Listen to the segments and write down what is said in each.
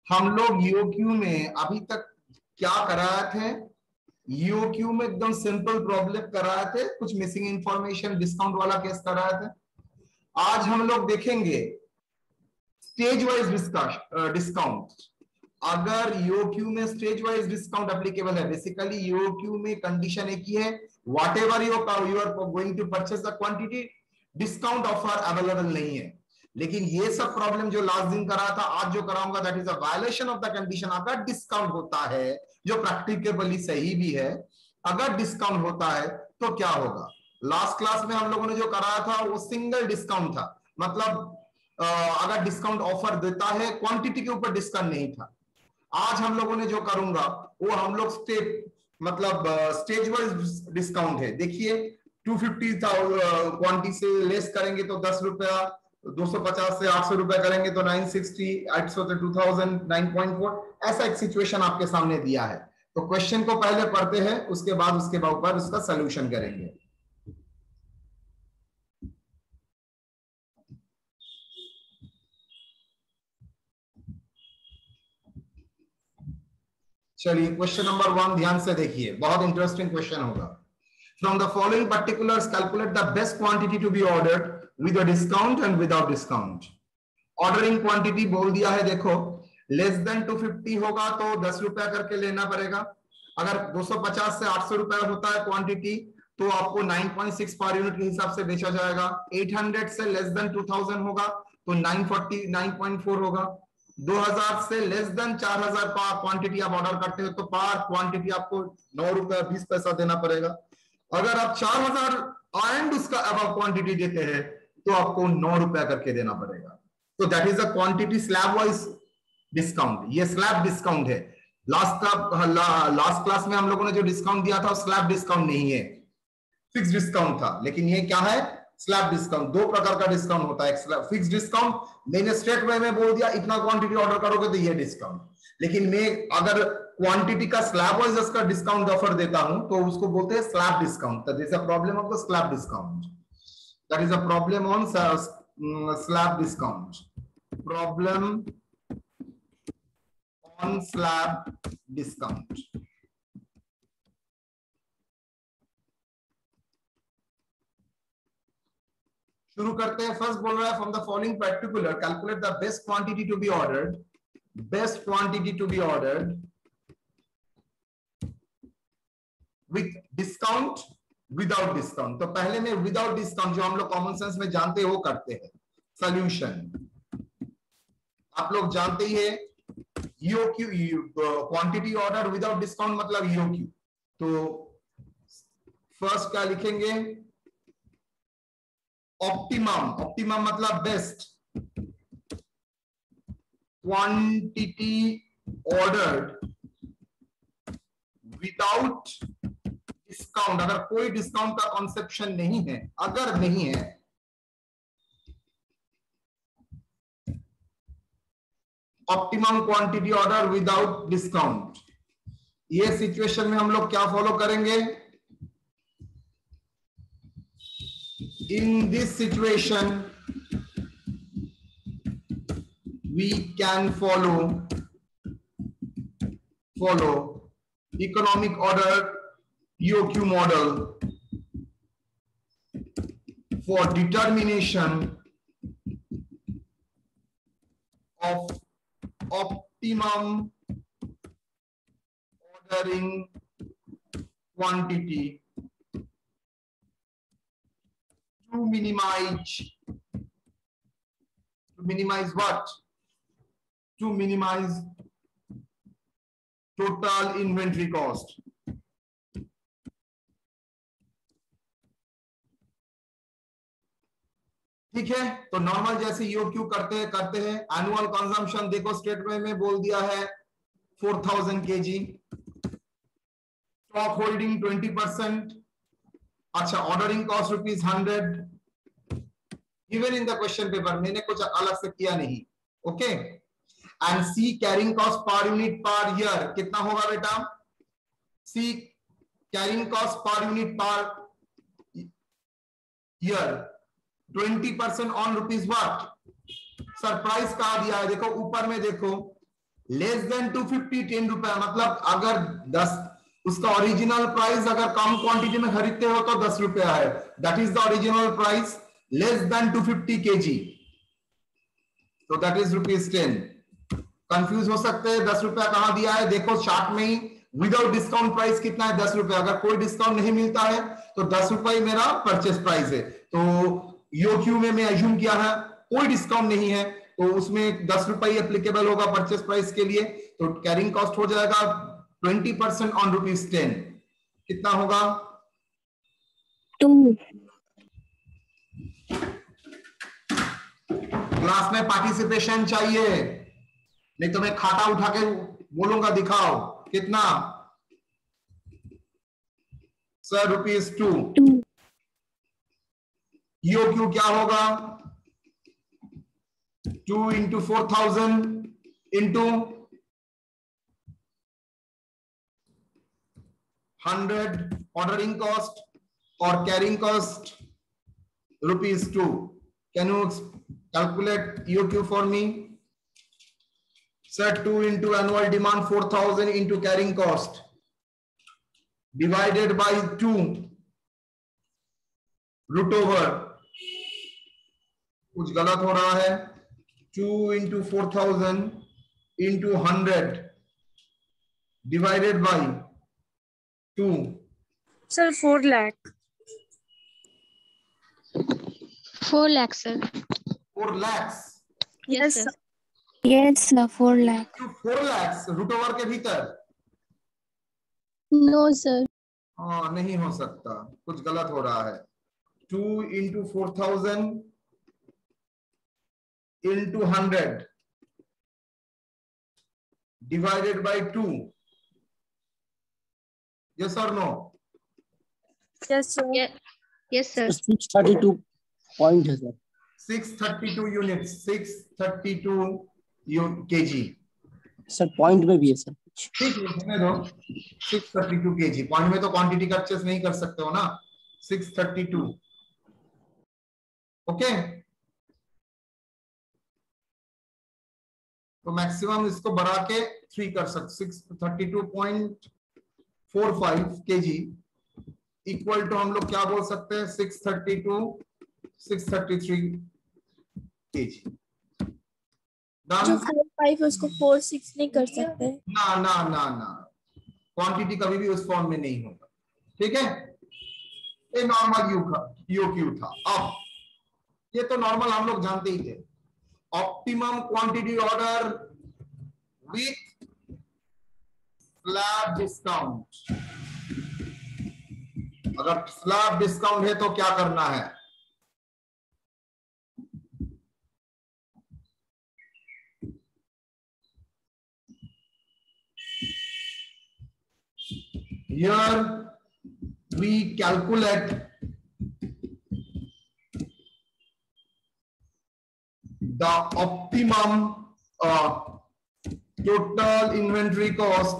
हम लोग ईओक्यू में अभी तक क्या कराए थे? ईओक्यू में एकदम सिंपल प्रॉब्लम कराए थे, कुछ मिसिंग इंफॉर्मेशन डिस्काउंट वाला केस कराए थे। आज हम लोग देखेंगे स्टेज वाइज डिस्काउंट। अगर ईओक्यू में स्टेज वाइज डिस्काउंट एप्लीकेबल है, बेसिकली ईओक्यू में कंडीशन एक ही है, whatever you are going to purchase the quantity, discount offer available नहीं है। लेकिन ये सब प्रॉब्लम जो लास्ट दिन करा था, आज जो कराऊंगा, that is a violation of the condition. अगर डिस्काउंट होता है, जो प्रैक्टिकली सही भी है, अगर डिस्काउंट होता है तो क्या होगा। लास्ट क्लास में हम लोगों ने जो कराया था वो सिंगल डिस्काउंट था, मतलब अगर डिस्काउंट ऑफर देता है, क्वांटिटी के ऊपर डिस्काउंट नहीं था। आज हम लोगों ने जो करूंगा वो हम लोग स्टेज वाइज डिस्काउंट है। देखिए 250 क्वांटिटी से लेस करेंगे तो 10 रुपया, 250 से 800 रुपया करेंगे तो 960, 800 से 2000, 9.4। ऐसा एक सिचुएशन आपके सामने दिया है। तो क्वेश्चन को पहले पढ़ते हैं, उसके बाद उसके ऊपर उसका सोल्यूशन करेंगे। चलिए क्वेश्चन नंबर 1 ध्यान से देखिए, बहुत इंटरेस्टिंग क्वेश्चन होगा। From the following particulars calculate the best quantity to be ordered with a discount and without discount. Ordering quantity बोल दिया है, देखो लेस देन 250 होगा तो 10 रुपया करके लेना पड़ेगा। अगर 250 से 800 रुपया होता है क्वांटिटी तो आपको 9.6 पर यूनिट के हिसाब से बेचा जाएगा। 800 से लेस देन 2000 होगा तो 940, 9.4 होगा। 2000 से लेस देन 4000 पर क्वांटिटी आप ऑर्डर करते हो तो पर क्वांटिटी आपको 9 रुपया 20 पैसा देना पड़ेगा। अगर आप 4000 एंड उसका अबव क्वांटिटी देते हैं तो आपको 9 रुपया करके देना पड़ेगा। तो that is a quantity slab wise discount. ये स्लैब डिस्काउंट है। लास्ट क्लास में हम लोगों ने जो डिस्काउंट दिया था स्लैब डिस्काउंट नहीं है, फिक्स डिस्काउंट था। लेकिन ये क्या है? Slab discount. दो प्रकार का डिस्काउंट होता है। फिक्स डिस्काउंट, मैंने स्ट्रेट वे में बोल दिया इतना क्वांटिटी ऑर्डर करोगे तो ये डिस्काउंट। लेकिन मैं अगर क्वांटिटी का स्लैब वाइज इसका डिस्काउंट ऑफर देता हूं तो उसको बोलते हैं slab discount. That is a problem of the slab discount. That is a problem on slab discount. Problem on slab discount. शुरू करते हैं। फर्स्ट बोल रहा है from the following particular calculate the best quantity to be ordered, best quantity to be ordered with discount, without discount. तो पहले में without discount, जो हम लोग कॉमन सेंस में जानते हैं वो करते हैं। सोल्यूशन आप लोग जानते ही है, EOQ quantity order without discount मतलब ईओक्यू। तो फर्स्ट क्या लिखेंगे? ऑप्टिमम। ऑप्टिमम मतलब best quantity ordered without discount. अगर कोई डिस्काउंट का कॉन्सेप्शन नहीं है, अगर नहीं है, optimum quantity order without discount. ये सिचुएशन में हम लोग क्या फॉलो करेंगे? In this situation we can follow economic order EOQ model for determination of optimum ordering quantity to minimize what? To minimize total inventory cost. ठीक है, तो normal जैसे ईओक्यू करते हैं। एनुअल कंजम्पशन देखो स्टेट में बोल दिया है 4000 kg। Stock holding 20%। अच्छा, ordering cost ₹100 given in the question paper, मैंने कुछ अलग से किया नहीं। Okay, and C carrying cost per unit per year कितना होगा बेटा? C carrying cost per unit per year 20% on rupees what? Surprise कहा दिया है, देखो ऊपर में देखो लेस देन 250 10 रुपया, मतलब अगर 10 उसका ओरिजिनल प्राइस अगर कम क्वांटिटी में खरीदते हो तो 10 रुपया है, that is the original price. Less than 250 kg, तो दैट इज ₹10। कंफ्यूज हो सकते हैं 10 रुपया कहां दिया है, देखो चार्ट में ही विदाउट डिस्काउंट प्राइस कितना है 10 रुपया। अगर कोई डिस्काउंट नहीं मिलता है तो 10 रुपये मेरा परचेस प्राइस है। तो ईओक्यू में मैं एज्यूम किया है कोई डिस्काउंट नहीं है, तो उसमें 10 रुपये एप्लीकेबल होगा परचेस प्राइस के लिए। तो कैरिंग कॉस्ट हो जाएगा 20% ऑन ₹10। कितना होगा? 2। क्लास में पार्टिसिपेशन चाहिए, नहीं तो मैं खाता उठा के बोलूंगा दिखाओ कितना। सर ₹2। ईओक्यू क्या होगा? 2 into 4000 into 100 ordering cost or carrying cost ₹2. Can you calculate EOQ for me? Sir, 2 into annual demand 4000 into carrying cost divided by 2 root over, कुछ गलत हो रहा है, 2 into 4000 into 100 divided by 2. Sir, 4 lakh. 4 lakhs, sir. 4 lakhs. Yes, sir. Yes, sir. 4 lakh. 4 lakhs root over के भीतर? No, sir. हाँ, नहीं हो सकता, कुछ गलत हो रहा है। 2 into 4000 into 100 divided by 2. Yes or no? Yes, sir. Yes, sir. 632 point है sir. 632 unit, 632 kg। Sir point में भी है सर। ठीक है, हमें दो 632 kg। पॉइंट में तो क्वांटिटी का परचेस नहीं कर सकते हो ना। 632, ओके। तो मैक्सिमम इसको बढ़ा के 3 कर सकते, 632.45 kg इक्वल टू हम लोग क्या बोल सकते हैं, 633 kg। जो 4-5 है उसको 4-6 नहीं कर सकते। ना ना ना ना, क्वांटिटी कभी भी उस फॉर्म में नहीं होगा, ठीक है। ये नॉर्मल यूक्यू था। अब ये तो नॉर्मल हम लोग जानते ही थे। Optimum quantity order with slab discount. अगर स्लैब डिस्काउंट है तो क्या करना है? Here we calculate the optimum total inventory cost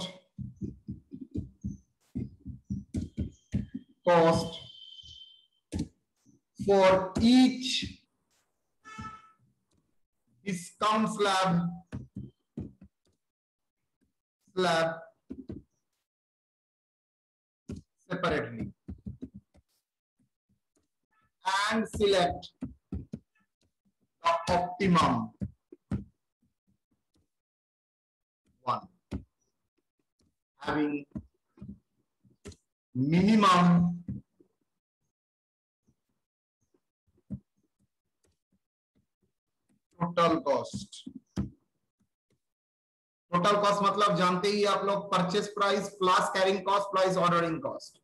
for each discount slab separately and select the optimum one having minimum total cost। Total cost मतलब जानते ही आप लोग, purchase price plus carrying cost plus ordering cost.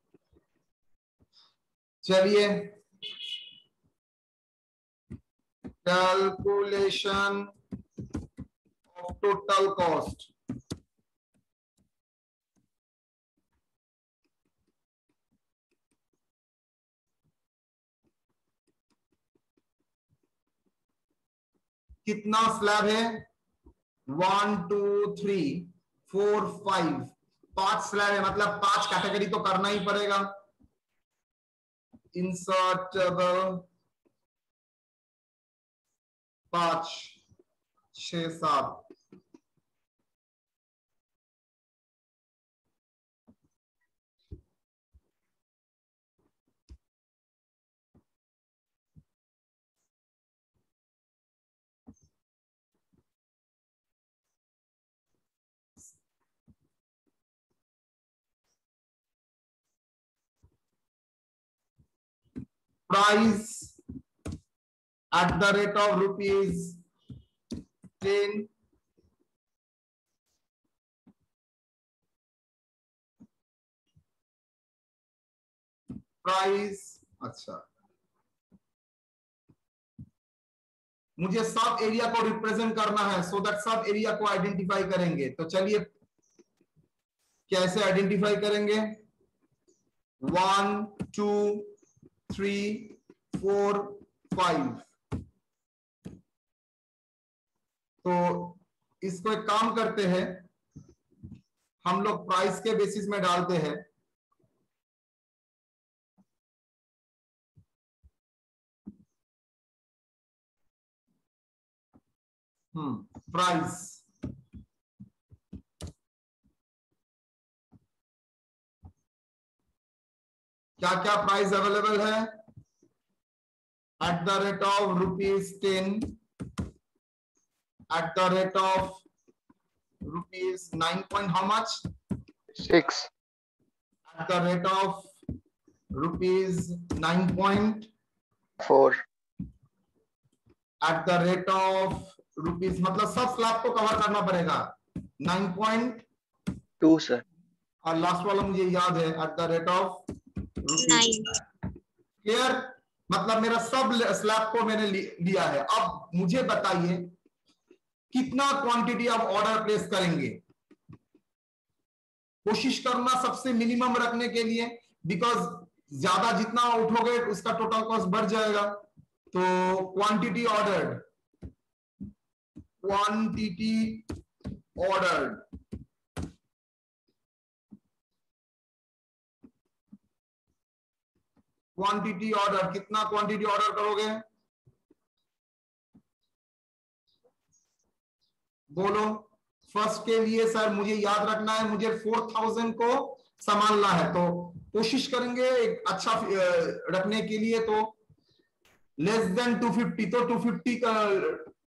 चलिए, calculation of total cost. कितना slab है? 1 2 3 4 5, 5 slab है, मतलब 5 category तो करना ही पड़ेगा। इंसर्टेबल 5 6 7 price at the rate of rupees 10, price. अच्छा, मुझे सब एरिया को रिप्रेजेंट करना है, सो दैट सब एरिया को आइडेंटिफाई करेंगे। तो चलिए कैसे आइडेंटिफाई करेंगे? 1 2 3 4 5। तो इसको एक काम करते हैं, हम लोग प्राइस के बेसिस में डालते हैं। प्राइस, क्या क्या प्राइस अवेलेबल है? At the rate of rupees 10, at the rate of rupees 9 point how much? 6. At the rate of rupees 9.4. At the rate of rupees, मतलब सब स्लैब को कवर करना पड़ेगा। 9.2 सर, और लास्ट वाला मुझे याद है, at the rate of rupees 9। Clear? मतलब मेरा सब स्लैब को मैंने लिया है। अब मुझे बताइए कितना क्वांटिटी आप ऑर्डर प्लेस करेंगे? कोशिश करना सबसे मिनिमम रखने के लिए, बिकॉज ज्यादा जितना उठोगे उसका टोटल कॉस्ट बढ़ जाएगा। तो क्वांटिटी ऑर्डर्ड, क्वांटिटी ऑर्डर कितना क्वांटिटी ऑर्डर करोगे? बोलो। फर्स्ट के लिए सर मुझे याद रखना है, मुझे 4000 को संभालना है, तो कोशिश करेंगे एक अच्छा रखने के लिए। तो लेस देन 250, तो 250 का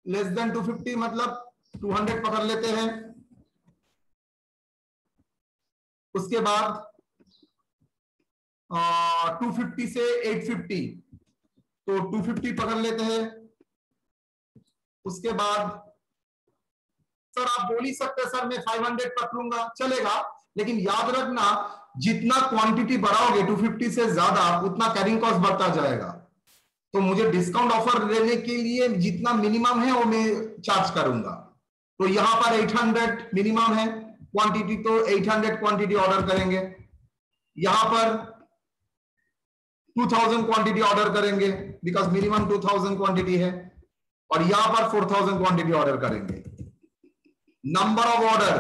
लेस देन 250 मतलब 200 पकड़ लेते हैं। उसके बाद 250 से 850, तो 250 पकड़ लेते हैं। उसके बाद सर आप बोल ही सकते हैं सर मैं 500 पकड़ूंगा, चलेगा, लेकिन याद रखना जितना क्वांटिटी बढ़ाओगे 250 से ज्यादा, उतना कैरिंग कॉस्ट बढ़ता जाएगा। तो मुझे डिस्काउंट ऑफर देने के लिए जितना मिनिमम है वो मैं चार्ज करूंगा। तो यहां पर 800 मिनिमम है क्वांटिटी, तो 800 क्वांटिटी ऑर्डर करेंगे। यहां पर 2000 क्वांटिटी ऑर्डर करेंगे, बिकॉज मिनिमम 2000 क्वांटिटी है। और यहां पर 4000 क्वांटिटी ऑर्डर करेंगे। नंबर ऑफ ऑर्डर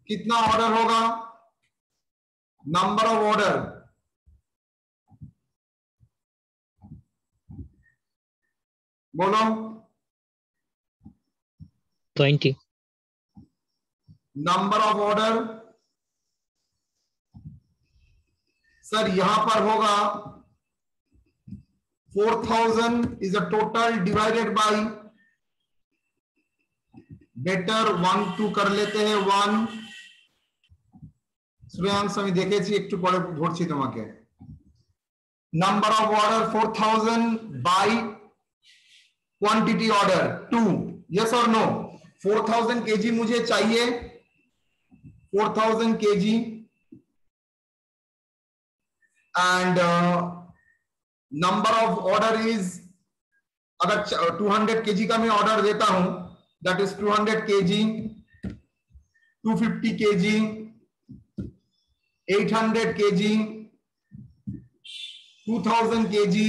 कितना ऑर्डर होगा? नंबर ऑफ ऑर्डर बोलो। 20। नंबर ऑफ ऑर्डर सर यहां पर होगा 4000 is a total divided by, better 1 2 कर लेते हैं। 1 श्रेयांश আমি দেখেছি একটু পরে ধরছি তোমাকে। Number of order 4000 by quantity order 2, yes और नो? 4000 केजी मुझे चाहिए, 4000 KG, and number of order is, अगर 200 केजी का मैं ऑर्डर देता हूं, that is 200 KG, 250 KG, 800 KG, 2000 KG,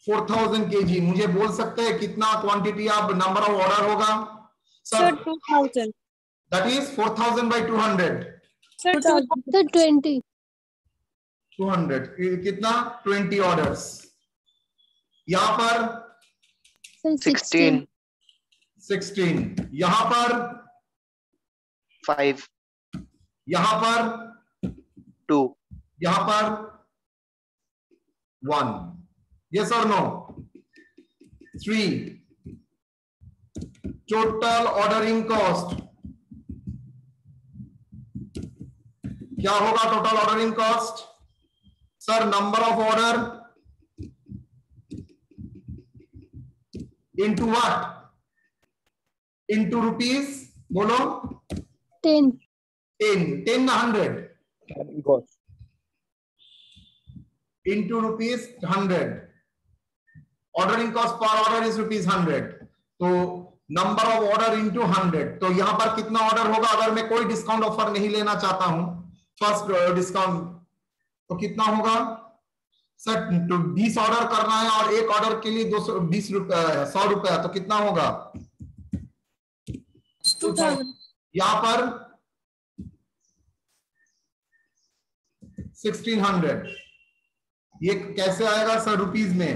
4000 KG. मुझे बोल सकते हैं कितना क्वांटिटी आप नंबर ऑफ ऑर्डर होगा? Sir 2000। That is 4000 by 200। Sir 20। 200 कितना? 20 ऑर्डर्स। यहां पर 16, 16, यहां पर 5, यहां पर 2, यहां पर 1, यस और नो? 3, टोटल ऑर्डरिंग कॉस्ट क्या होगा total ordering cost? Sir number of order into what? Into rupees, बोलो। 10. 10 ना 100? Into rupees 100। Ordering cost per order is rupees 100, तो नंबर ऑफ ऑर्डर इंटू 100। तो यहां पर कितना ऑर्डर होगा अगर मैं कोई डिस्काउंट ऑफर नहीं लेना चाहता हूं, फर्स्ट डिस्काउंट, तो कितना होगा? सर तो 20 ऑर्डर करना है और एक ऑर्डर के लिए 220 रुपए, 100 रुपया, तो कितना होगा? 2000. यहां पर 1600। ये कैसे आएगा सर रुपीज में?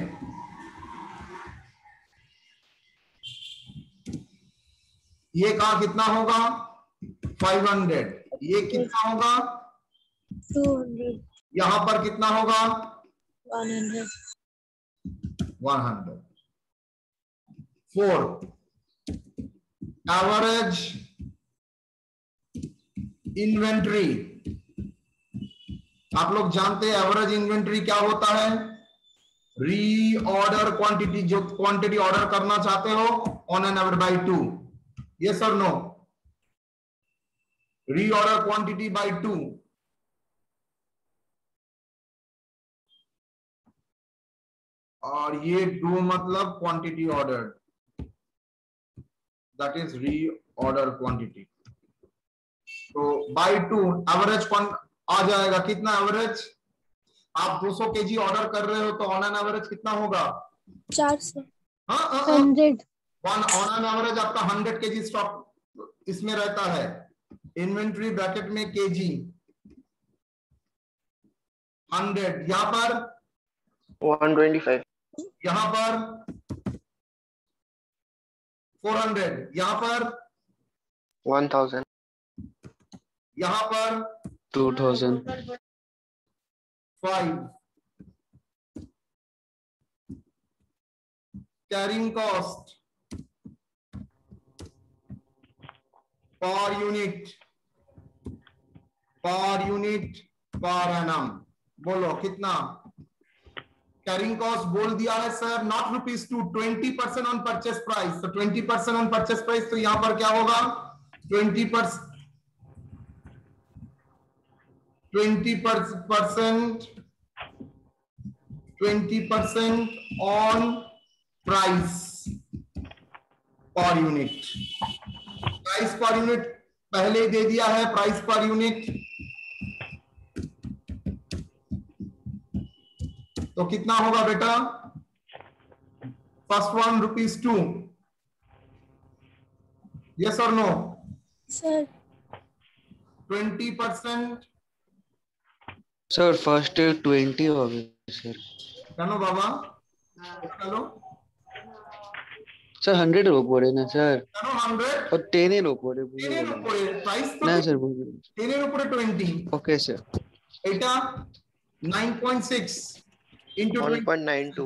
ये कहा कितना होगा? 500। ये कितना होगा? 200. यहां पर कितना होगा? 100. 100। 4 एवरेज इन्वेंट्री। आप लोग जानते हैं एवरेज इन्वेंट्री क्या होता है? रीऑर्डर क्वांटिटी, जो क्वांटिटी ऑर्डर करना चाहते हो on an average by 2। Yes और नो? Reorder quantity by 2। और ये 2 मतलब quantity order, that is reorder quantity. तो बाय 2 एवरेज आ जाएगा कितना? एवरेज आप 200 केजी ऑर्डर कर रहे हो तो ऑन एन एवरेज कितना होगा? 400. हाँ 100. ऑन एन एवरेज आपका 100 केजी स्टॉक इसमें रहता है। इन्वेंट्री ब्रैकेट में केजी 100, यहां पर 125, यहां पर 400, यहां पर 1000, यहां पर 2000, 5। Carrying cost per unit per annum, बोलो कितना? कैरिंग कॉस्ट बोल दिया है sir, not ₹2, 20% on purchase price. तो 20% ऑन परचेस प्राइस, तो यहां पर क्या होगा? 20% on price per unit. Price per unit पहले ही दे दिया है, प्राइस पर यूनिट। तो कितना होगा बेटा? First one ₹2। यस और नो? Sir. 20%। सर फर्स्ट 20 हो गए सर। चलो बाबा, चलो सर 100 रो पड़े ना सर, चलो 100 और 10 रो पड़े प्राइस तो ना सर। 10 okay sir. এটা 9.6 into 1.92,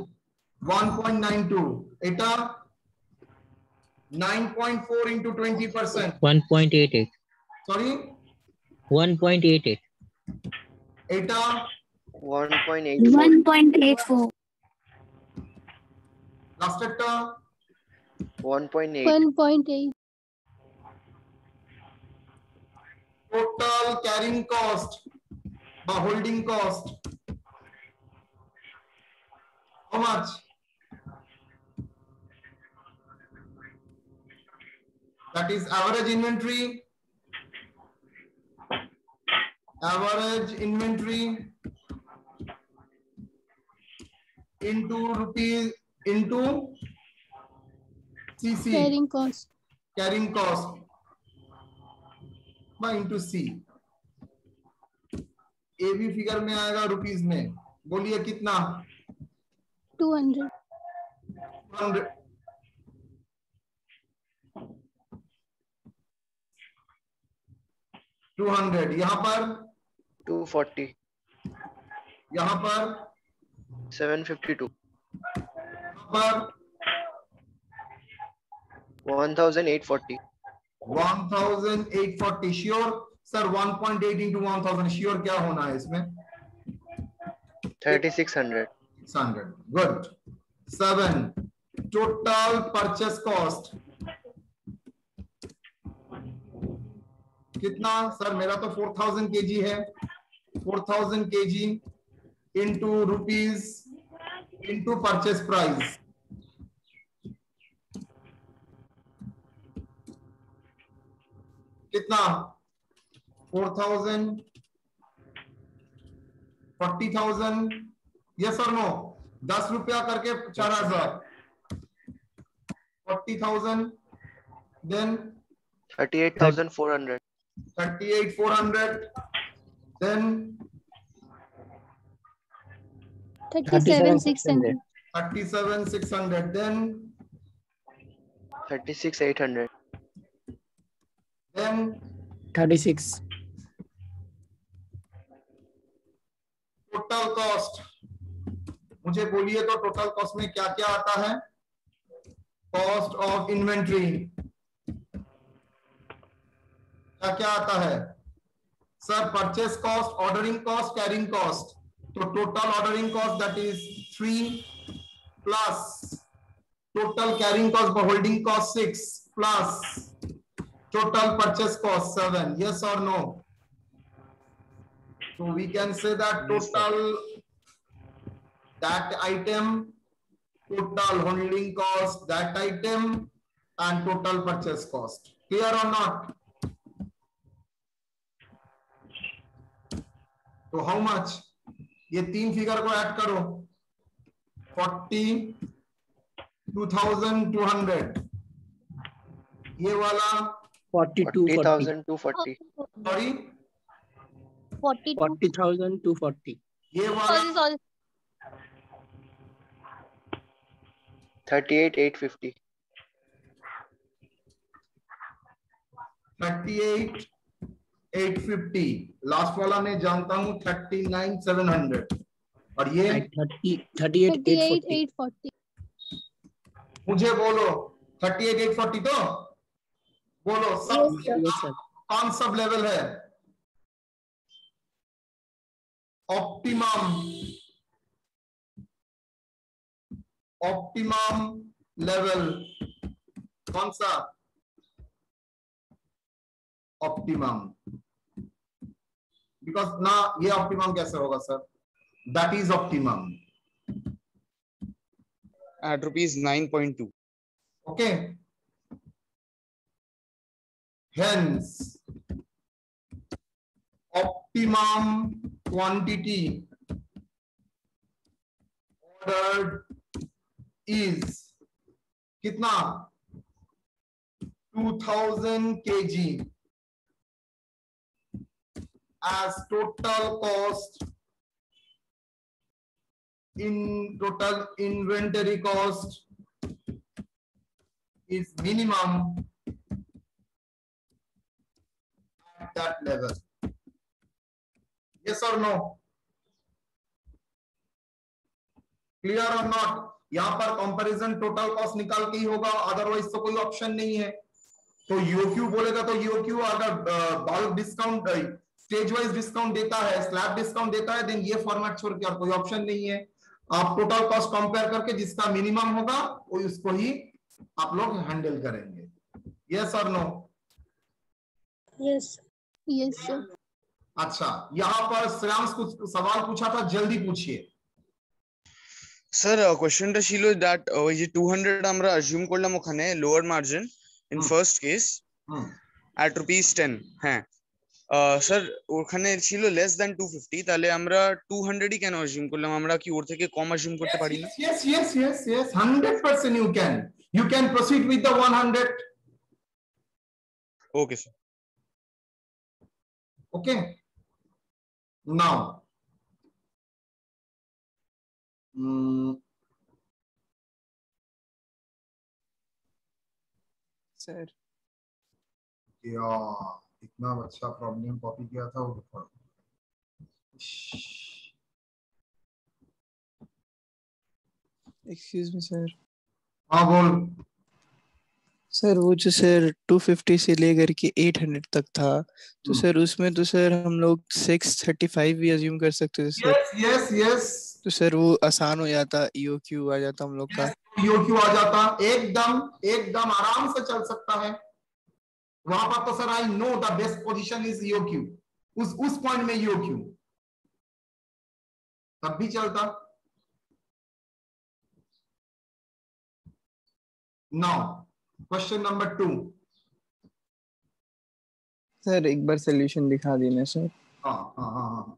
1.92, এটা 9.4 into 20%, 1.88. sorry 1.88. এটা 1.84, 1.84. লাস্টেরটা 1.8, 1.8. total carrying cost বা holding cost, how much? That is average inventory into rupees into CC, Carrying cost. by into C। ए भी फिगर में आएगा रुपीस में, बोलिए कितना? 200. 200, यहाँ पर 240, यहाँ पर 752, यहाँ पर 1840, 1840 श्योर। सर 1.8 into 1000 श्योर क्या होना है इसमें? 3600. 600. Good. 7. Total purchase cost कितना सर? मेरा तो 4000 kg है. 4000 kg into rupees into purchase price. कितना? 4000, 40,000. यस और नो? 10 रुपया करके 4000. 40,000. Then 38,400. 38,400. Then 37,600. 37,600. Then 36,800. then 36. Total cost मुझे बोलिए तो टोटल कॉस्ट में क्या क्या आता है? कॉस्ट ऑफ इन्वेंट्री क्या क्या आता है sir? Purchase cost, ordering cost, carrying cost. तो total ordering cost that is 3 plus total carrying cost holding cost 6 plus total purchase cost 7. Yes or no? So we can say that total that item, total holding cost that item, and total purchase cost. Clear or not? तो how much? ये तीन figure को add करो. 42,200. ये वाला 40,240. Sorry 40,240. ये वाला 38,850. 38,850. Last वाला मैं जानता हूं 39,700. और ये 38,840. मुझे बोलो 38,840. तो बोलो सब Yes, sir. कौन सब लेवल है? ऑप्टिमम लेवल कौन सा? ऑप्टिमम. बिकॉज ना ये ऑप्टिमम कैसे होगा sir? That is optimum at rupees 9.2. okay. Hence optimum quantity ordered is कितना? 2000 kg as total cost in total inventory cost is minimum at that level. Yes or no? Clear or not? यहां पर comparison total cost निकाल के ही होगा, otherwise तो कोई option नहीं है. तो यूक्यू बोलेगा तो यूक्यू अगर bulk discount stage wise discount देता है, स्लैब डिस्काउंट देता है, देन ये फॉर्मेट छोड़ के और कोई ऑप्शन नहीं है. आप टोटल कॉस्ट कंपेयर करके जिसका मिनिमम होगा वो उसको ही आप लोग हैंडल करेंगे. यस और नो? Yes. Yes, sir. अच्छा, यहाँ पर श्रेयांश कुछ सवाल पूछा था, जल्दी पूछिए. Sir, কোশ্চেনটা ছিল that ওই যে 200 আমরা অ্যাজিউম করলাম ওখানে lower margin in first case at rupees 10. হ্যাঁ স্যার ওখানে ছিল লেস দ্যান 250, তাহলে আমরা 200ই কেন অ্যাজিউম করলাম? আমরা কি ওর থেকে কম অ্যাজিউম করতে পারি না? Yes, 100% you can proceed with the 100. Okay, sir. Okay. Now Sir. या इतना अच्छा प्रॉब्लम कॉपी किया था वो देखो. Excuse me, sir. हाँ बोल. सर वो जो सर 250 से लेकर के 800 तक था, तो सर उसमें तो सर हम लोग 635 भी अज्यूम कर सकते थे सर। यस यस यस, तो सर वो आसान हो जाता, ईओक्यू आ जाता हम लोग का। ईओक्यू आ जाता, एकदम एकदम आराम से चल सकता है वहां पर। तो sir I know the best position is EOQ, उस पॉइंट में ईओक्यू तब भी चलता। Now question number 2। सर एक बार सोल्यूशन दिखा देना सर। हाँ हाँ हाँ हाँ,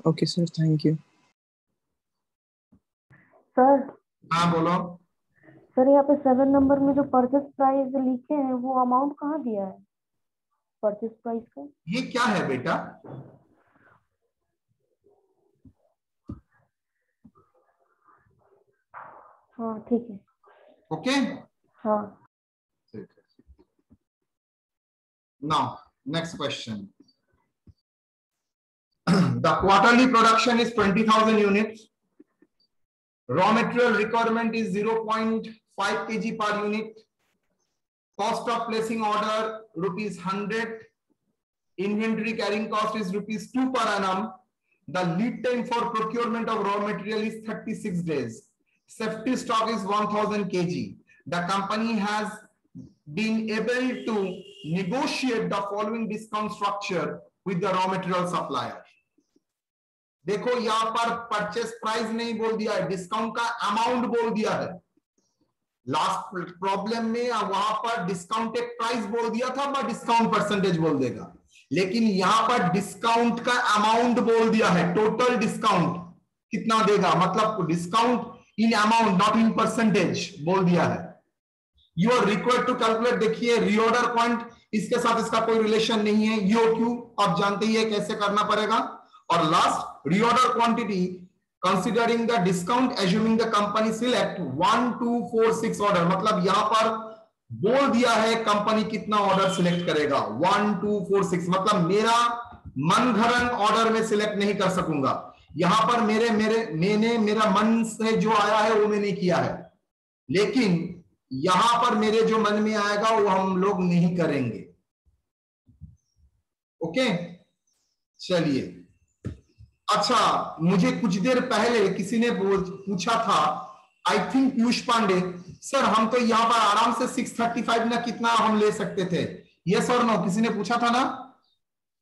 okay sir, thank you. Sir हाँ बोलो। सर यहाँ पे 7 नंबर में जो परचेस प्राइस लिखे हैं वो अमाउंट कहाँ दिया है परचेस प्राइस का? ये क्या है बेटा? हाँ ठीक है। ओके हाँ ठीक है। Now next question. The quarterly production is 20,000 units. Raw material requirement is 0.5 kg per unit. Cost of placing order rupees 100. Inventory carrying cost is rupees 2 per annum. The lead time for procurement of raw material is 36 days. Safety stock is 1000 kg. The company has been able to negotiate the following discount structure with the raw material supplier. देखो यहां पर purchase price नहीं बोल दिया है, discount का amount बोल दिया है। लास्ट प्रॉब्लम में वहां पर डिस्काउंटेड प्राइस बोल दिया था, पर डिस्काउंट परसेंटेज बोल देगा, लेकिन यहां पर डिस्काउंट का अमाउंट बोल दिया है। टोटल डिस्काउंट कितना देगा, मतलब discount in amount not in percentage बोल दिया है। You are required to calculate. देखिए रीऑर्डर पॉइंट, इसके साथ इसका कोई रिलेशन नहीं है। ईओक्यू आप जानते ही है कैसे करना पड़ेगा। और last reorder quantity considering the discount assuming the company select 1 2 4 6 order, मतलब यहां पर बोल दिया है कंपनी कितना ऑर्डर सिलेक्ट करेगा 1 2 4 6, मतलब मेरा मन घड़न ऑर्डर में सिलेक्ट नहीं कर सकूंगा। यहां पर मैंने मेरा मन से जो आया है वो मैंने किया है, लेकिन यहां पर मेरे जो मन में आएगा वो हम लोग नहीं करेंगे। ओके चलिए। अच्छा, मुझे कुछ देर पहले किसी ने पूछा था, I think Piyush Pandey, sir हम तो यहाँ पर आराम से 635 ना कितना हम ले सकते थे, यस और नो? किसी ने पूछा था ना?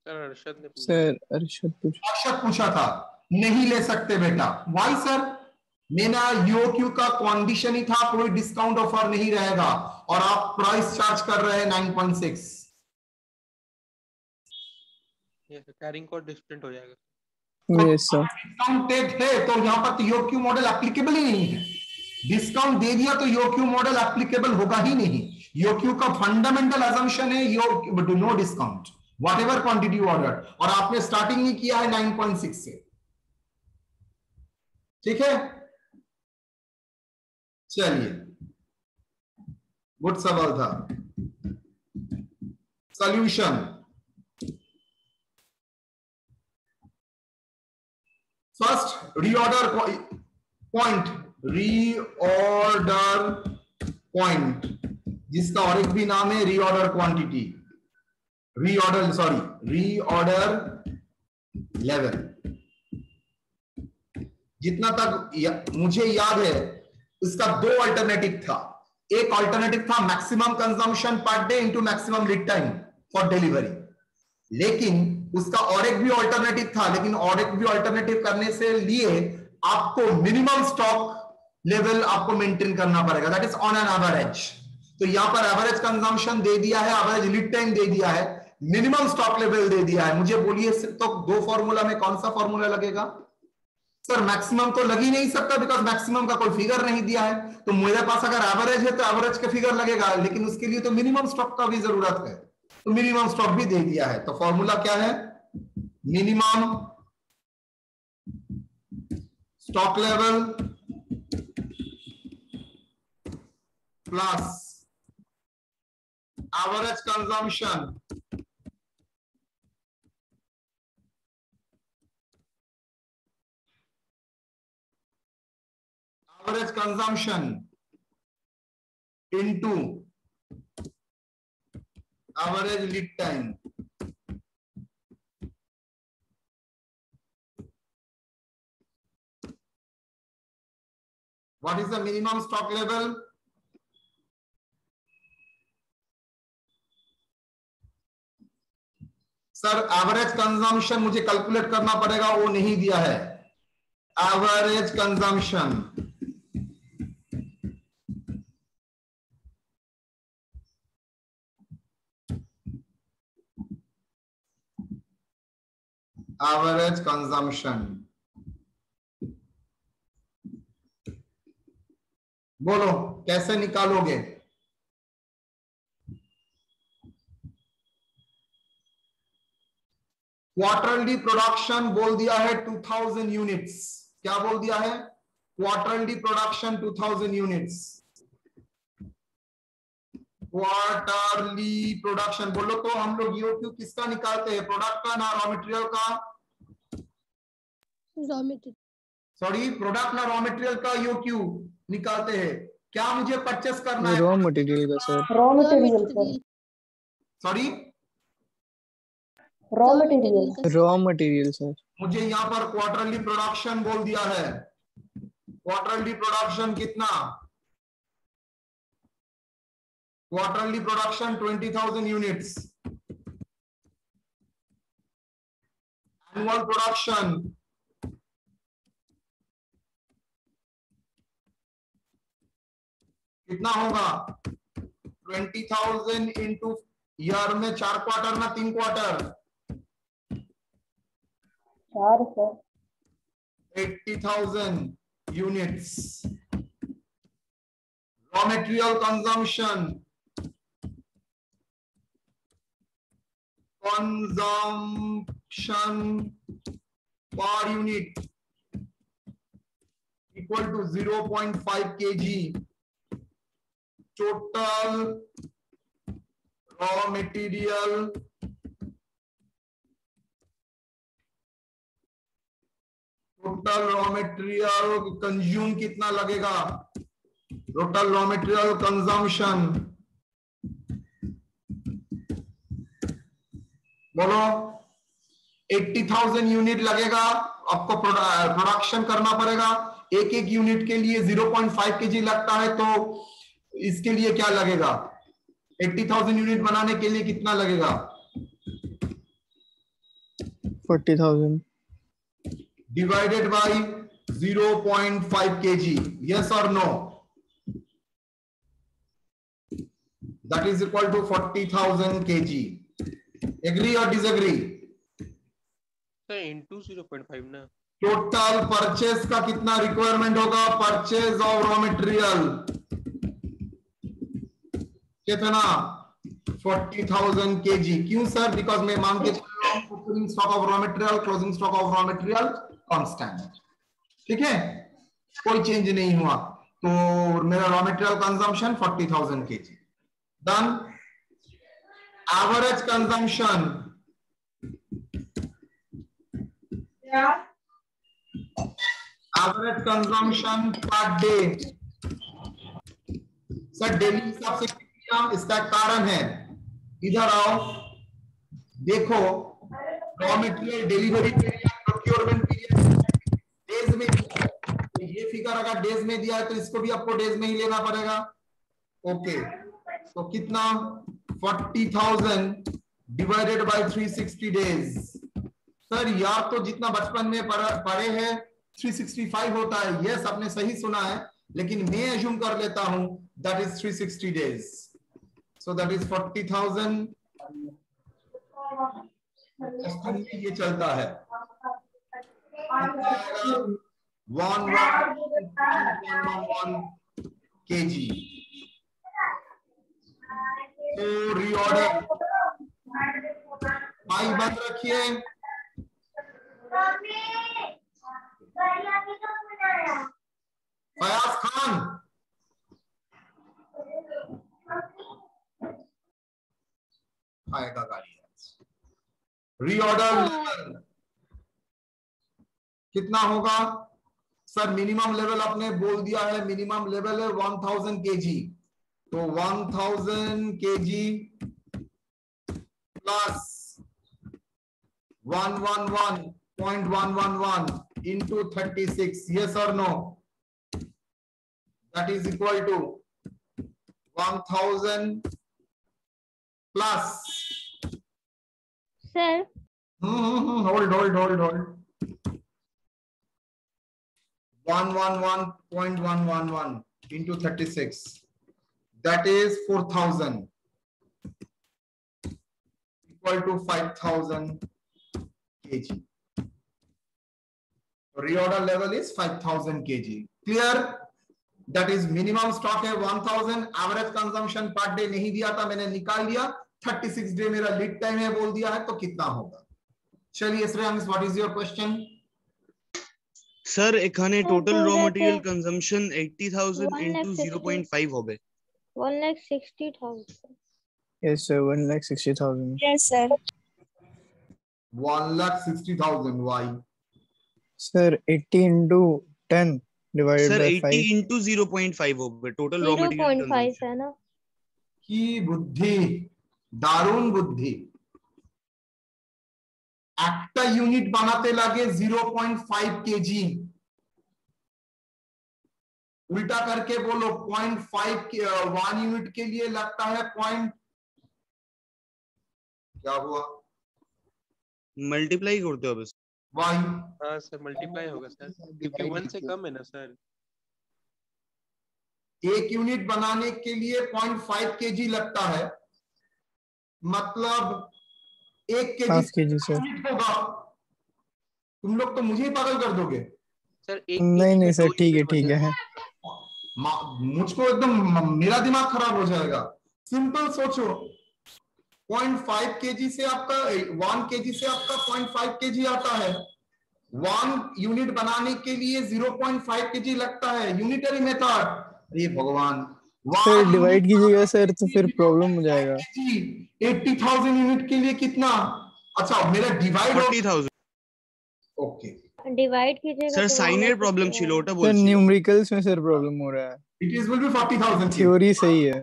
सर अरशद ने पूछा। सर अरशद पूछा था। नहीं ले सकते बेटा। Why sir? मेरा ईओक्यू का कंडीशन ही था कोई डिस्काउंट ऑफर नहीं रहेगा, और आप प्राइस चार्ज कर रहे हैं 9.6। कैरिंग कॉस्ट डिफरेंट हो जाएगा। Yes sir. डिस्काउंटेड है तो यहाँ पर तो ईओक्यू मॉडल एप्लीकेबल ही नहीं है। डिस्काउंट दे दिया तो ईओक्यू मॉडल एप्लीकेबल होगा ही नहीं। ईओक्यू का फंडामेंटल अजम्पशन है no discount whatever quantity order, और आपने स्टार्टिंग ही किया है 9.6 से। ठीक है चलिए, गुड सवाल था। सॉल्यूशन। फर्स्ट रीऑर्डर पॉइंट जिसका और एक भी नाम है रीऑर्डर क्वांटिटी, रीऑर्डर लेवल। जितना तक मुझे याद है इसका 2 अल्टरनेटिव था। एक अल्टरनेटिव था maximum consumption per day into maximum lead time for delivery, लेकिन उसका और एक भी अल्टरनेटिव था, लेकिन और एक भी अल्टरनेटिव करने से लिए आपको मिनिमम स्टॉक लेवल आपको मेंटेन करना पड़ेगा, that is on an average. तो यहां पर एवरेज कंजम्पशन दे दिया है, एवरेज लीड टाइम दे दिया है, मिनिमम स्टॉक लेवल दे दिया है। मुझे बोलिए तो 2 फॉर्मूला में कौन सा फॉर्मूला लगेगा? सर मैक्सिमम तो लग ही नहीं सकता, बिकॉज मैक्सिमम का कोई फिगर नहीं दिया है। तो मेरे पास अगर एवरेज है तो एवरेज का फिगर लगेगा, लेकिन उसके लिए तो मिनिमम स्टॉक का भी जरूरत है, तो मिनिमम स्टॉक भी दे दिया है। तो फॉर्मूला क्या है? Minimum stock level plus average consumption average consumption into average lead time, what is the minimum stock level? Sir average consumption मुझे कैलकुलेट करना पड़ेगा, वो नहीं दिया है। एवरेज कंजम्पशन एवरेज कंजम्पशन बोलो कैसे निकालोगे? क्वार्टरली प्रोडक्शन बोल दिया है 2000 यूनिट्स। क्या बोल दिया है? Quarterly production 2000 units. Quarterly production बोलो तो हम लोग ईओक्यू किसका निकालते हैं? प्रोडक्ट का ना रॉ मटेरियल का? रॉ मटेरियल, सॉरी प्रोडक्ट ना रॉ मटेरियल का ईओक्यू निकालते हैं। क्या मुझे परचेस करना है? रॉ मटेरियल का sir. Raw material sir, sorry raw material, raw material sir. मुझे यहाँ पर क्वार्टरली प्रोडक्शन बोल दिया है। क्वार्टरली प्रोडक्शन कितना? Quarterly production 20,000 units. Annual production कितना होगा? 20,000 इंटू ईयर में 4 क्वार्टर ना 3 quarter? 4 sir. 80,000 units. Raw material consumption per unit equal to 0.5 kg. Total raw material consume कितना लगेगा? टोटल रॉ मटेरियल कंजम्पशन बोलो 80,000 यूनिट लगेगा। आपको प्रोडक्शन करना पड़ेगा। एक एक यूनिट के लिए 0.5 kg लगता है, तो इसके लिए क्या लगेगा? 80,000 यूनिट बनाने के लिए कितना लगेगा? 40,000 divided by 0.5 kg. Yes or no? That is equal to 40,000 kg. Agree or disagree? Sir into 0.5 ना। टोटल परचेज का कितना रिक्वायरमेंट होगा? परचेज ऑफ रॉ मटेरियल कितना? 40,000 kg. क्यों सर? बिकॉज मैं मान के चल रहा हूं opening stock of raw material, closing stock of raw material constant. ठीक है, कोई चेंज नहीं हुआ, तो मेरा raw material consumption 40,000 kg। Done. Average consumption average consumption per day. Sir daily हिसाब से कितना? इसका कारण है, इधर आओ देखो, raw material delivery period, procurement period days में दिया है। तो ये फिगर अगर डेज में दिया है तो इसको भी आपको डेज में ही लेना पड़ेगा। ओके, तो कितना? 40,000 डिवाइडेड बाय 360 डेज। सर यार तो जितना बचपन में पढ़े हैं 365 होता है। यस, आपने सही सुना है, लेकिन मैं अज्यूम कर लेता हूं that is 360 days. So that is 40,000 ये चलता है 111 kg। तो रीऑर्डर भाई बंद रखिए। फयाज खान, आएगा गाड़ी। रीऑर्डर कितना होगा? सर मिनिमम लेवल आपने बोल दिया है, मिनिमम लेवल है 1000 केजी, तो 1000 KG plus 111.111 into 36, yes or no? That is equal to 1000 plus. Sir. Hold. 111.111 into 36. That is 4000 equal to 5000 kg. Reorder level is 5000 kg. Clear? That is minimum stock है 1000, average consumption per day नहीं दिया था, मैंने निकाल लिया, 36 day मेरा lead time है बोल दिया है, तो कितना होगा? चलिए Shreyansh, what is your question? Sir এখানে টোটাল র ম্যাটেরিয়াল কনজাম্পশন 80000 into 0.5 হবে 1,60,000. Yes sir, 1,60,000. Yes, sir. 1,60,000. Why? Sir, 80 into 10 divided sir by 80 5. into 0.5 হবে টোটাल র ম্যাটেরিয়াল 0.5 है ना? की बुद्धि, दारुण बुद्धि। একটা ইউনিট বানাতে লাগে 0.5 কেজি, उल्टा करके बोलो 0.5 1 यूनिट के लिए लगता है क्या हुआ? मल्टीप्लाई करते হবে वाई। हाँ सर मल्टीप्लाई होगा सर, क्योंकि 1 से कम है ना सर। एक यूनिट बनाने के लिए 0.5 केजी लगता है, मतलब 1 केजी सर होगा। तुम लोग तो मुझे ही पागल कर दोगे सर। एक नहीं सर, ठीक है। मुझको एकदम मेरा दिमाग खराब हो जाएगा। सिंपल सोचो, 0.5 केजी से आपका 1 केजी से आपका 0.5 केजी आता है। 1 यूनिट बनाने के लिए 0.5 केजी लगता है, यूनिटरी मेथड। अरे भगवान, सर डिवाइड कीजिएगा सर, तो फिर प्रॉब्लम हो जाएगा। 80,000 यूनिट के लिए कितना? अच्छा मेरा डिवाइड 40,000। ओके, डिवाइड कीजिएगा सर तो साइनेर प्रॉब्लम ছিল ওটা सर বলছি। न्यूमेरिकल्स में सर प्रॉब्लम हो रहा है। It is will be 40,000। Theory सही है।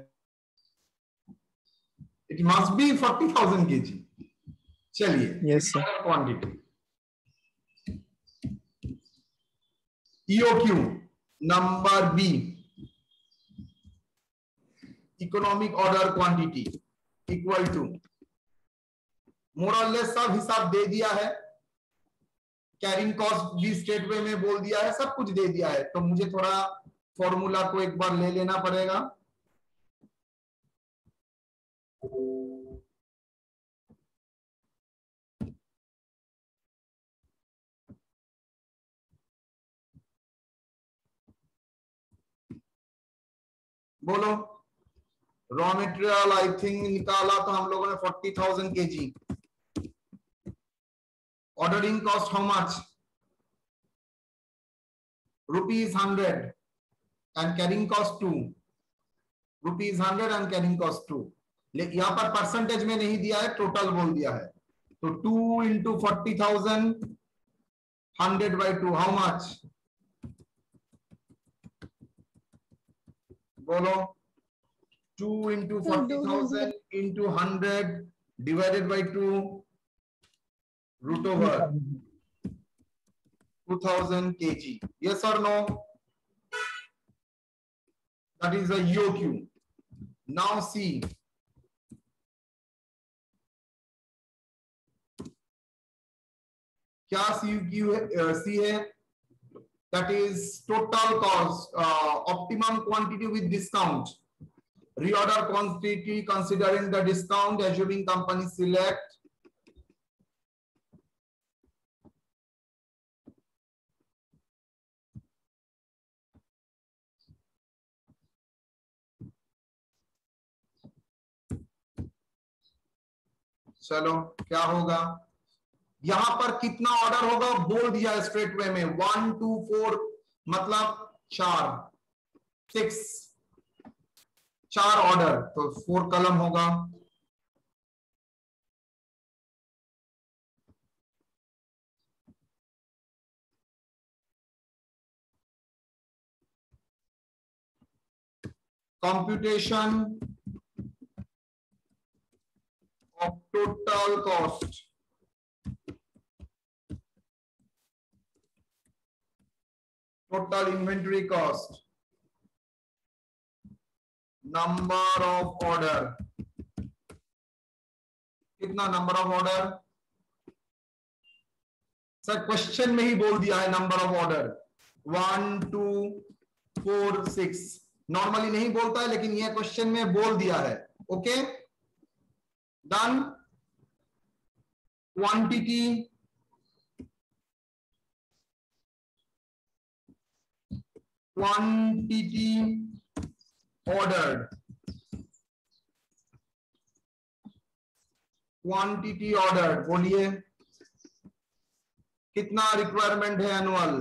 It must be 40,000 KG. चलिए, yes sir. Quantity EOQ number B, economic order quantity equal to, more और लेस सब हिसाब दे दिया है, कैरिंग कॉस्ट भी स्टेट वे में बोल दिया है, सब कुछ दे दिया है। तो मुझे थोड़ा फॉर्मूला को एक बार ले लेना पड़ेगा। बोलो, रॉ मटेरियल आई थिंक निकाला था हम लोगों ने 40,000 KG. Ordering cost how much? ₹100 and carrying cost 2 ₹100 and carrying cost 2। यहाँ पर परसेंटेज में नहीं दिया है, टोटल बोल दिया है। तो 2 into 40,000 100/2 हाउ मच? बोलो, 2 into 40,000 into 100 divided by 2 √2000 kg. Yes or no? That is a EOQ. Now see, क्या C है? That is total cost, optimum quantity with discount. Reorder quantity considering the discount, assuming company select चलो क्या होगा, यहां पर कितना order होगा बोल दिया है स्ट्रेट वे में, 1 2 4 मतलब 4 ऑर्डर, तो 4 कलम होगा। computation of total cost. Total inventory cost. Number of order. कितना number of order? Sir question में ही बोल दिया है नंबर ऑफ ऑर्डर 1 2 4 6. नॉर्मली नहीं बोलता है लेकिन ये क्वेश्चन में बोल दिया है. Okay done. Quantity ordered. Quantity order. बोलिए कितना रिक्वायरमेंट है annual?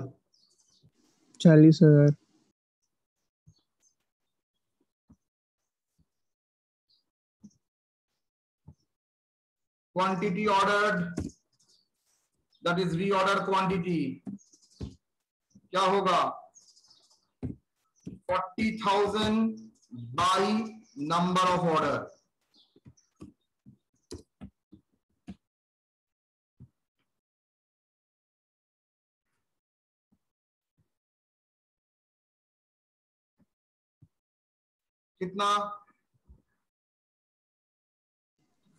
40,000. Quantity ordered that is reorder quantity क्या होगा? 40,000 बाई नंबर ऑफ ऑर्डर. कितना?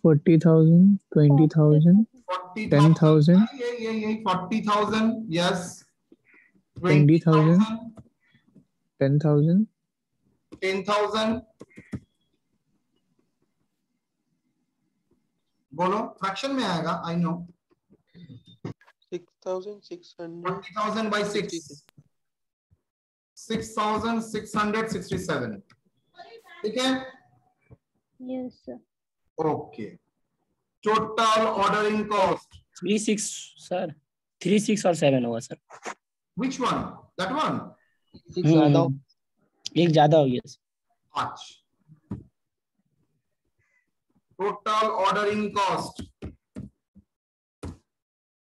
40,000, 20,000, 10,000. ये 40,000. यस. 20,000, 10,000. 10,000. बोलो फ्रैक्शन में आएगा. I know. 6,600. 40,000 by 6. 6,667. ठीक है. Yes, sir. Okay. Total ordering cost 36 sir. 36 और 7 होगा sir. Which one? That one. एक ज्यादा हो गया सर. अच्छा. टोटल ऑर्डरिंग कॉस्ट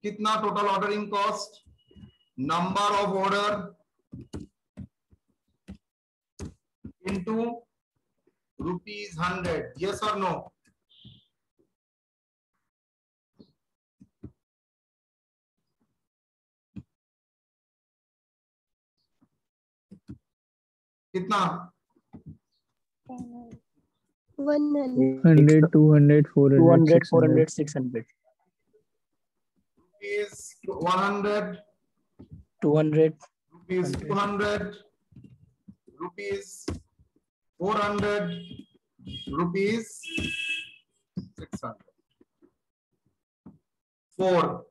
कितना? Total ordering cost number of order into ₹100. Yes और नो? कितना? 100, 200, 400, 400, 600. Rupees 100. 200. Rupees 200. Rupees 400. Rupees 600. 4.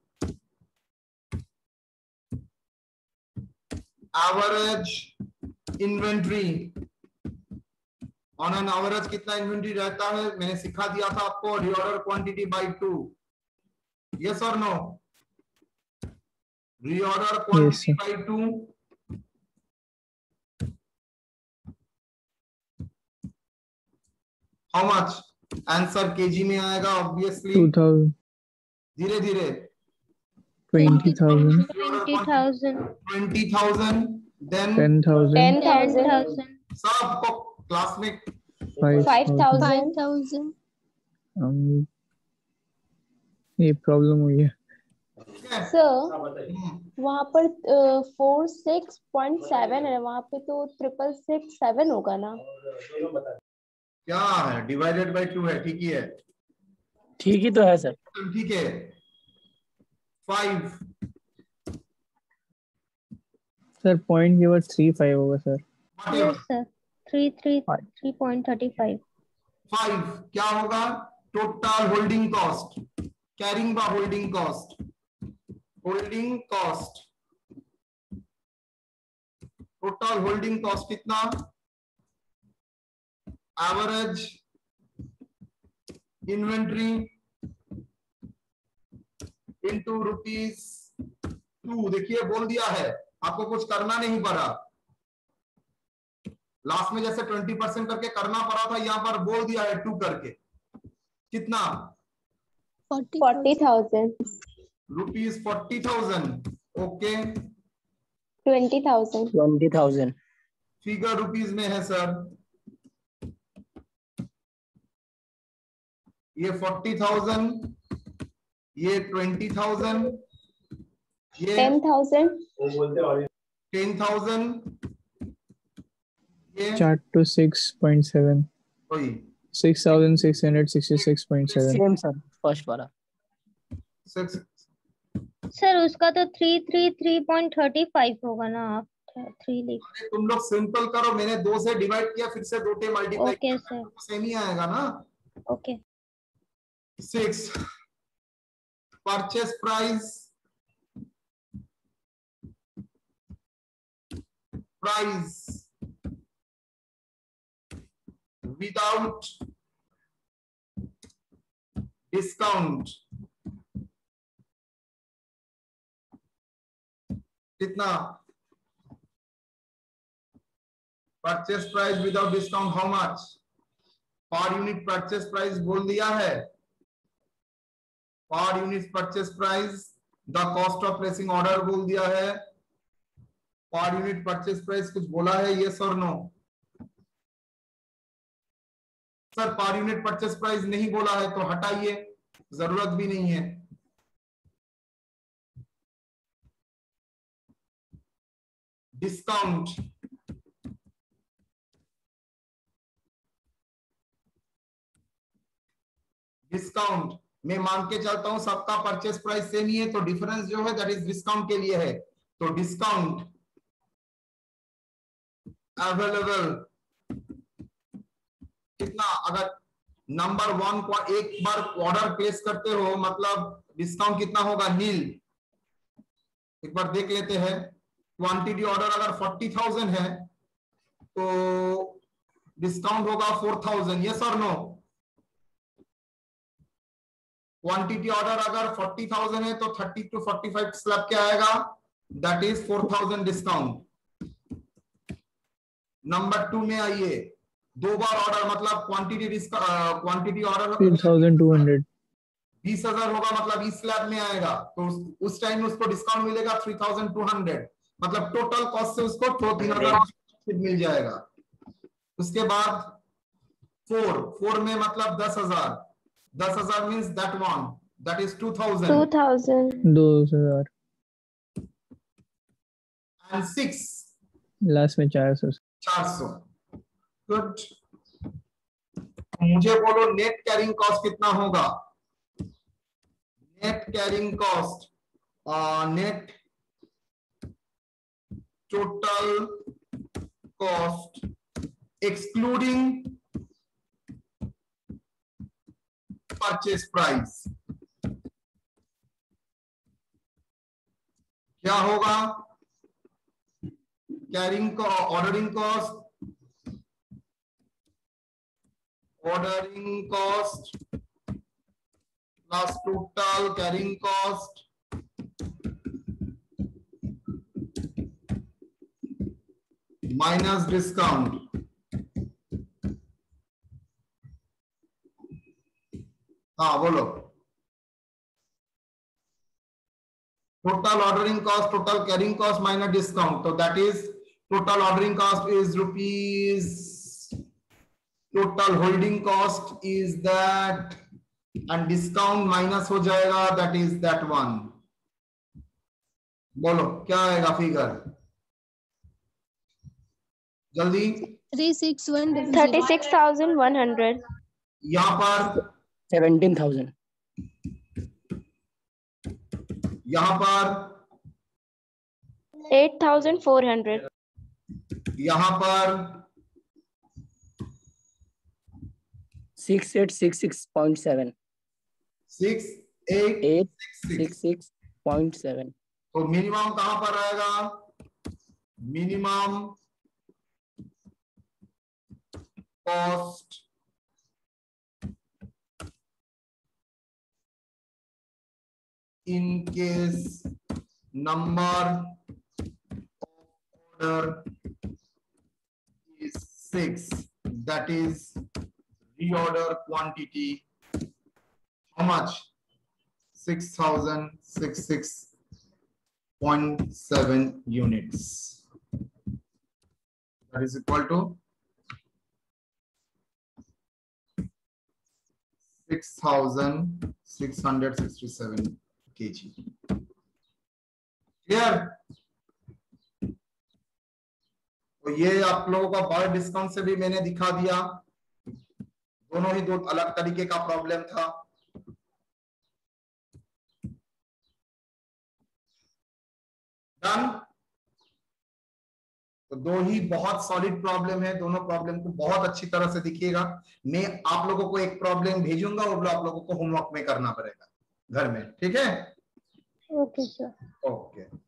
Average inventory on an average कितना इन्वेंट्री रहता है? मैंने सिखा दिया था आपको. Reorder quantity by 2. यस और no? Reorder quantity by 2. How much? Answer KG में आएगा ऑब्वियसली. 2,000. धीरे धीरे. 20,000. 20,000. 20,000. देन 10,000. 10,000. सबको क्लास में 5,000. 5,000. ये प्रॉब्लम हुई है. सर वहाँ पर 46.7 है. वहाँ पे तो 667 होगा ना? क्या है? डिवाइडेड बाय 2 है. ठीक ही है. ठीक ही तो है सर. ठीक है. 5. सर पॉइंट के बाद 3.5 होगा सर. Yes, sir. 3.35. 5 क्या होगा? Total holding cost. Carrying by holding cost. Holding cost. Total holding cost कितना? Average inventory into ₹2. देखिए बोल दिया है, आपको कुछ करना नहीं पड़ा. लास्ट में जैसे 20% करके करना पड़ा था, यहाँ पर बोल दिया है 2 करके. कितना? 40,000. ₹40,000. ओके. 20,000. 20,000. फिगर रुपीज में है सर. ये 40,000, ये 20,000, ये 10,000, 10,000, ये Chart to 6.7. वही 6,666.7. सेम सर फर्स्ट वाला। 6 सर उसका तो 333.35 होगा ना, आप 3 लिख। तुम लोग सिंपल करो, मैंने 2 से डिवाइड किया, फिर से 2 से मल्टीप्लाई ओके सर, सेम ही आएगा ना। Okay. 6 purchase price without discount कितना? Purchase price without discount how much? Per unit purchase price बोल दिया है, per unit purchase price, the cost of placing order बोल दिया है, पर यूनिट परचेस प्राइस कुछ बोला है, यस और no? Sir per unit purchase price नहीं बोला है तो हटाइए, जरूरत भी नहीं है। डिस्काउंट, डिस्काउंट मैं मान के चलता हूं सबका परचेस प्राइस सेम ही है, तो डिफरेंस जो है दैट इज डिस्काउंट के लिए है। तो डिस्काउंट अवेलेबल कितना? अगर नंबर 1 को एक बार ऑर्डर प्लेस करते हो मतलब डिस्काउंट कितना होगा? नील। एक बार देख लेते हैं, क्वांटिटी ऑर्डर अगर 40,000 है तो डिस्काउंट होगा 4,000, यस और नो? क्वांटिटी ऑर्डर अगर 40,000 है तो 30 to 45 स्लैब क्या आएगा? That is 4,000 discount. नंबर 2 में आइए, 2 बार ऑर्डर मतलब क्वांटिटी ऑर्डर 3,200. 20,000 होगा मतलब इस स्लैब में आएगा, तो उस टाइम उसको डिस्काउंट मिलेगा 3,200, मतलब टोटल कॉस्ट से उसको 3,000 मिल जाएगा। उसके बाद 4 में मतलब 10,000 means that one, that is 2,000 2,000. And 6 last में 400. 400। गुड। मुझे बोलो नेट कैरिंग कॉस्ट कितना होगा? Net carrying cost, net total cost excluding purchase price क्या होगा? कैरिंग को ordering cost plus total carrying cost minus discount. हाँ बोलो। Total ordering cost, total carrying cost minus discount, तो that is total ordering cost is rupees, total holding cost is that, and discount minus हो जाएगा, that is that one. बोलो क्या आएगा figure जल्दी? 36,100। यहाँ पर 17,000। यहाँ पर 8,400। यहाँ पर 6866.7। 6866.7। तो मिनिमम कहां पर आएगा? Minimum cost in case number of order is 6, that is reorder quantity how much? 6,066.7 units, that is equal to 6,667 kg. Clear? तो ये आप लोगों का बॉय डिस्काउंट से भी मैंने दिखा दिया, दोनों ही दो अलग तरीके का प्रॉब्लम था। डन? तो दो ही बहुत सॉलिड प्रॉब्लम है, दोनों प्रॉब्लम को बहुत अच्छी तरह से दिखिएगा। मैं आप लोगों को एक प्रॉब्लम भेजूंगा, वो आप लोगों को होमवर्क में करना पड़ेगा घर में, ठीक है? Okay sir. ओके।